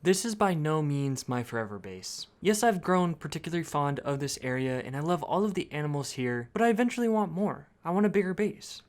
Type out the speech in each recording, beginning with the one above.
This is by no means my forever base. Yes, I've grown particularly fond of this area and I love all of the animals here, but I eventually want more. I want a bigger base.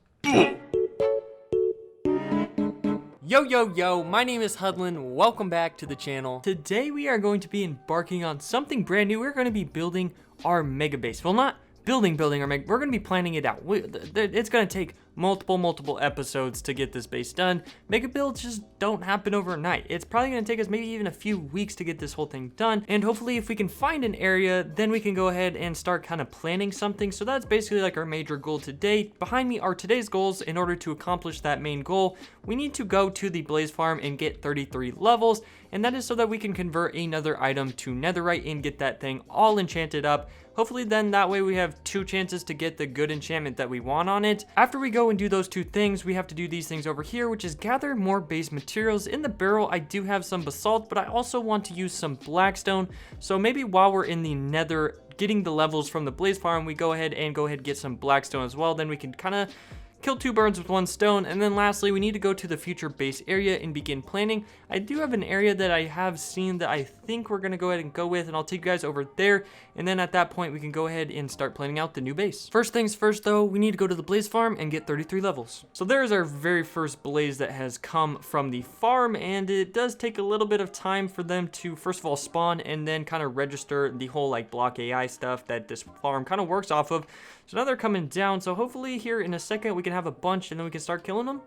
Yo, my name is Hudlin. Welcome back to the channel. Today we are going to be embarking on something brand new. We're going to be building our mega base. Well, not building our mega, we're going to be planning it out. It's going to take multiple episodes to get this base done. Mega builds just don't happen overnight. It's probably going to take us maybe even a few weeks to get this whole thing done. And hopefully if we can find an area, then we can go ahead and start kind of planning something. So that's basically like our major goal today. Behind me are today's goals. In order to accomplish that main goal, we need to go to the Blaze Farm and get 33 levels. And that is so that we can convert another item to netherite and get that thing all enchanted up. Hopefully then that way we have 2 chances to get the good enchantment that we want on it. After we go and do those 2 things, we have to do these things over here, which is gather more base materials. In the barrel, I do have some basalt, but I also want to use some blackstone. So maybe while we're in the nether getting the levels from the Blaze Farm, we go ahead and get some blackstone as well. Then we can kind of kill 2 birds with 1 stone. And then lastly, we need to go to the future base area and begin planning. I do have an area that I have seen that I think we're going to go ahead and go with, and I'll take you guys over there. And then at that point, we can go ahead and start planning out the new base. First things first though, we need to go to the Blaze Farm and get 33 levels. So there's our very first blaze that has come from the farm, and it does take a little bit of time for them to first of all spawn and then kind of register the whole like block AI stuff that this farm kind of works off of. So now they're coming down, so hopefully here in a second we can have a bunch and then we can start killing them.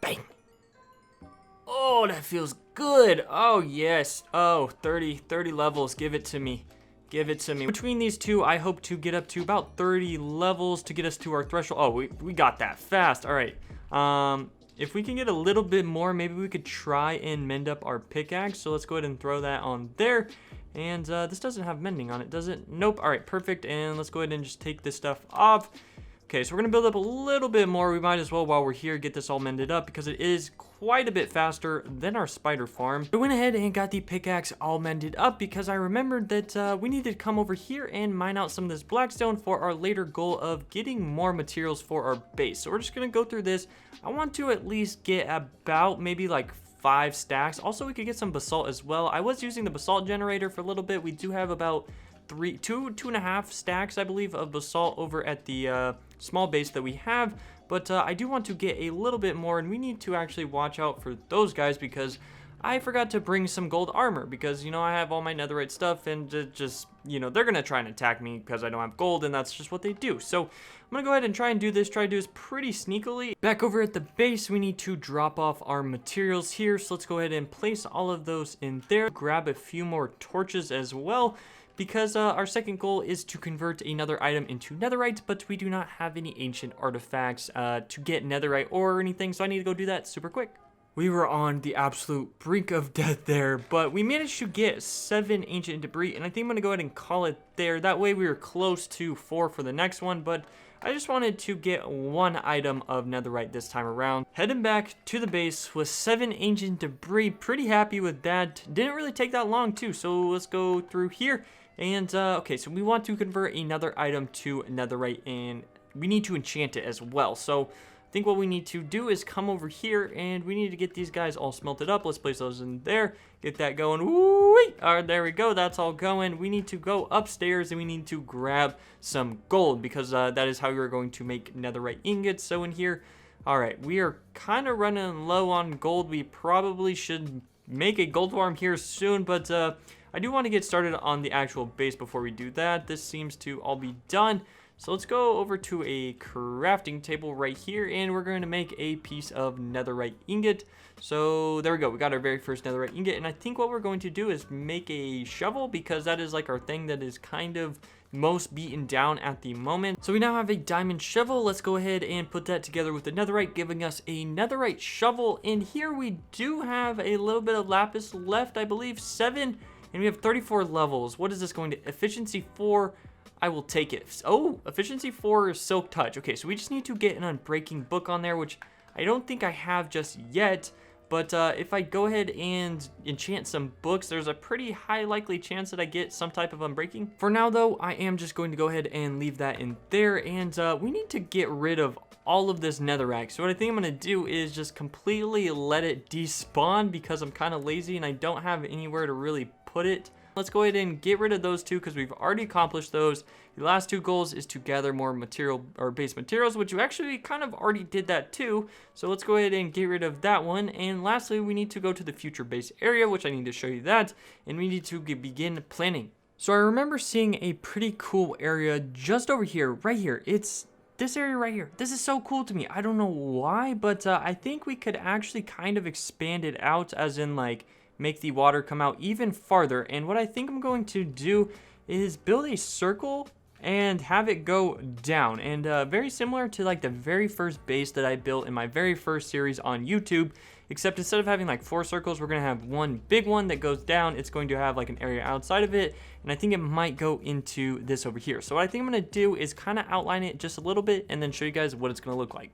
Bang! Oh, that feels good. Oh, yes. Oh, 30 levels. Give it to me. Give it to me. Between these 2, I hope to get up to about 30 levels to get us to our threshold. Oh, we got that fast. All right. If we can get a little bit more, maybe we could try and mend up our pickaxe. So let's go ahead and throw that on there. And this doesn't have mending on it, does it? Nope. All right, perfect. And let's go ahead and just take this stuff off. Okay, so we're going to build up a little bit more. We might as well, while we're here, get this all mended up because it is quite a bit faster than our spider farm. I went ahead and got the pickaxe all mended up because I remembered that we needed to come over here and mine out some of this blackstone for our later goal of getting more materials for our base. So we're just going to go through this. I want to at least get about maybe like 5 stacks. Also, we could get some basalt as well. I was using the basalt generator for a little bit. We do have about 2.5 stacks, I believe, of basalt over at the small base that we have. But I do want to get a little bit more, and we need to actually watch out for those guys because I forgot to bring some gold armor because, you know, I have all my netherite stuff and just, you know, they're going to try and attack me because I don't have gold, and that's just what they do. So I'm going to go ahead and try to do this pretty sneakily. Back over at the base, we need to drop off our materials here. So let's go ahead and place all of those in there. Grab a few more torches as well, because our second goal is to convert another item into netherite, but we do not have any ancient artifacts to get netherite or anything, so I need to go do that super quick. We were on the absolute brink of death there, but we managed to get 7 ancient debris, and I think I'm going to go ahead and call it there. That way we were close to 4 for the next one, but I just wanted to get 1 item of netherite this time around. Heading back to the base with 7 ancient debris. Pretty happy with that. Didn't really take that long too, so let's go through here. And, okay, so we want to convert another item to netherite, and we need to enchant it as well. So I think what we need to do is come over here, and we need to get these guys all smelted up. Let's place those in there. Get that going. Woo-wee! All right, there we go. That's all going. We need to go upstairs, and we need to grab some gold, because that is how we're going to make netherite ingots. So in here, all right, we are kind of running low on gold. We probably should make a gold farm here soon, but I do want to get started on the actual base before we do that. This seems to all be done. So let's go over to a crafting table right here, and we're going to make a piece of netherite ingot. So there we go. We got our very first netherite ingot, and I think what we're going to do is make a shovel, because that is like our thing that is kind of most beaten down at the moment. So we now have a diamond shovel. Let's go ahead and put that together with the netherite, giving us a netherite shovel. And here we do have a little bit of lapis left, I believe 7. And we have 34 levels. What is this going to? Efficiency 4. I will take it. Oh, efficiency 4 is silk touch. Okay, so we just need to get an unbreaking book on there, which I don't think I have just yet. But if I go ahead and enchant some books, there's a pretty high likely chance that I get some type of unbreaking. For now though, I am just going to go ahead and leave that in there, and we need to get rid of all of this netherrack. So what I think I'm gonna do is just completely let it despawn because I'm kind of lazy and I don't have anywhere to really put it. Let's go ahead and get rid of those two because we've already accomplished those. The last two goals is to gather more material or base materials, which you actually kind of already did that too. So let's go ahead and get rid of that one. And lastly, we need to go to the future base area, which I need to show you that. And we need to begin planning. So I remember seeing a pretty cool area just over here, right here. It's this area right here. This is so cool to me. I don't know why, but I think we could actually kind of expand it out, as in like make the water come out even farther. And what I think I'm going to do is build a circle and have it go down. And very similar to like the very first base that I built in my very first series on YouTube, except instead of having like 4 circles, we're gonna have one big one that goes down. It's going to have like an area outside of it, and I think it might go into this over here. So what I think I'm gonna do is kind of outline it just a little bit and then show you guys what it's gonna look like.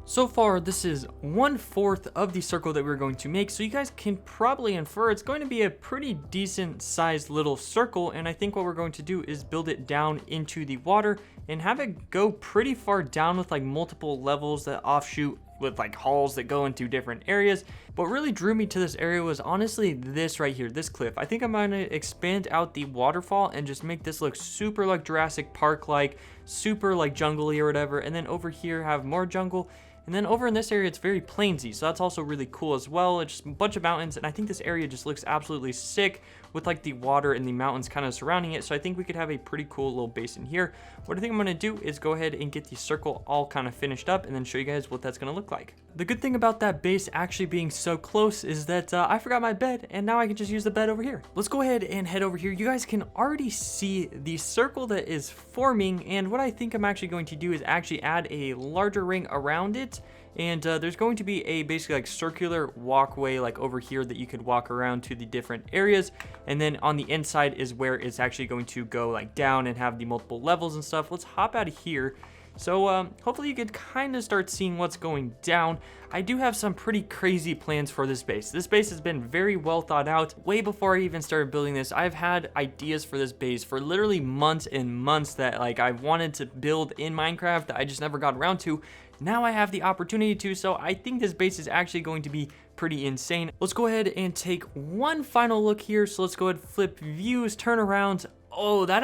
So far, this is 1/4 of the circle that we're going to make, so you guys can probably infer it's going to be a pretty decent sized little circle. And I think what we're going to do is build it down into the water and have it go pretty far down with like multiple levels that offshoot with like halls that go into different areas. What really drew me to this area was honestly this right here, this cliff. I think I'm gonna expand out the waterfall and just make this look super like Jurassic Park, like super like jungly or whatever. And then over here have more jungle. And then over in this area, it's very plainsy, so that's also really cool as well. It's just a bunch of mountains, and I think this area just looks absolutely sick with like the water and the mountains kind of surrounding it. So I think we could have a pretty cool little base in here. What I think I'm gonna do is go ahead and get the circle all kind of finished up and then show you guys what that's gonna look like. The good thing about that base actually being so close is that I forgot my bed, and now I can just use the bed over here. Let's go ahead and head over here. You guys can already see the circle that is forming, and what I think I'm actually going to do is actually add a larger ring around it. And there's going to be a basically like circular walkway like over here that you could walk around to the different areas. And then on the inside is where it's actually going to go like down and have the multiple levels and stuff. Let's hop out of here. So hopefully you could kind of start seeing what's going down. I do have some pretty crazy plans for this base. This base has been very well thought out. Way before I even started building this, I've had ideas for this base for literally months and months that like I wanted to build in Minecraft that I just never got around to. Now I have the opportunity to, so I think this base is actually going to be pretty insane. Let's go ahead and take one final look here. So let's go ahead, flip views, turn around. Oh, that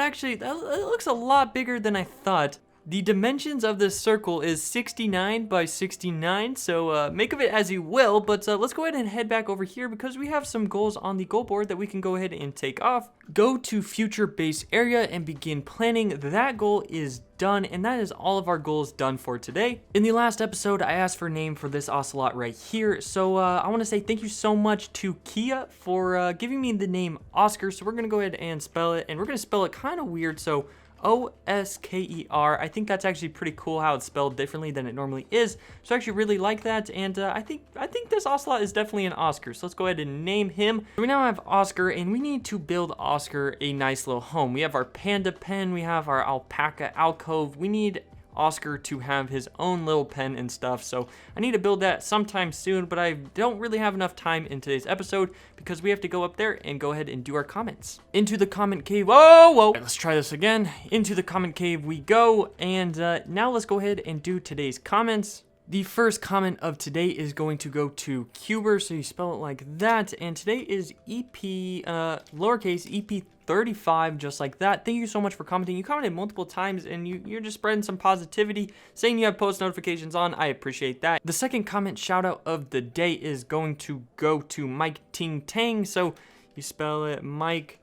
looks a lot bigger than I thought. The dimensions of this circle is 69 by 69, so make of it as you will, but let's go ahead and head back over here because we have some goals on the goal board that we can go ahead and take off. Go to future base area and begin planning. That goal is done, and that is all of our goals done for today. In the last episode, I asked for a name for this ocelot right here, so I want to say thank you so much to Kia for giving me the name Oscar. So we're going to go ahead and spell it, and we're going to spell it kind of weird, so Osker. I think that's actually pretty cool how it's spelled differently than it normally is. So I actually really like that, and I think this ocelot is definitely an Oscar. So let's go ahead and name him. We now have Oscar, and we need to build Oscar a nice little home. We have our panda pen, we have our alpaca alcove. We need Oscar to have his own little pen and stuff, so I need to build that sometime soon, but I don't really have enough time in today's episode because we have to go up there and go ahead and do our comments. Into the comment cave. Whoa! Right, let's try this again. Into the comment cave we go, and now let's go ahead and do today's comments. The first comment of today is going to go to Cuber, so you spell it like that, and today is lowercase EP35, just like that. Thank you so much for commenting. You commented multiple times, and you're just spreading some positivity, saying you have post notifications on. I appreciate that. The second comment shout out of the day is going to go to Mike Ting Tang, so you spell it Mike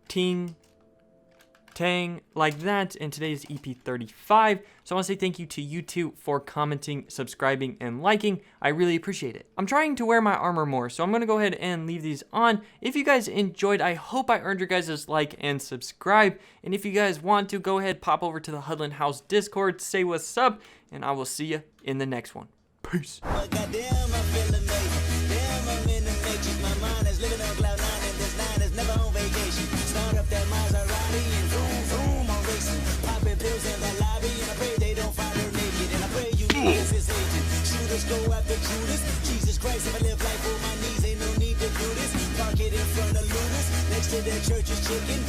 Ting Tang like that, and today is EP35. So I want to say thank you to you two for commenting, subscribing, and liking. I really appreciate it. I'm trying to wear my armor more, so I'm going to go ahead and leave these on. If you guys enjoyed, I hope I earned your guys' like and subscribe. And if you guys want to, go ahead, pop over to the Hudlin House Discord, say what's up, and I will see you in the next one. Peace. But goddamn, I feel amazing. Damn, I'm in the matrix. My mind is living on cloud nine, and this nine is never on vacation. Start up that Maserati and vroom, vroom, I'm racing. Popping pills in the lobby, and I pray they don't find her naked. And I pray you niggas is agent. Shooters go after Judas. Jesus Christ, if I live life on my knees, ain't no need to do this. Park it in front of Lunas, next to that church is chicken.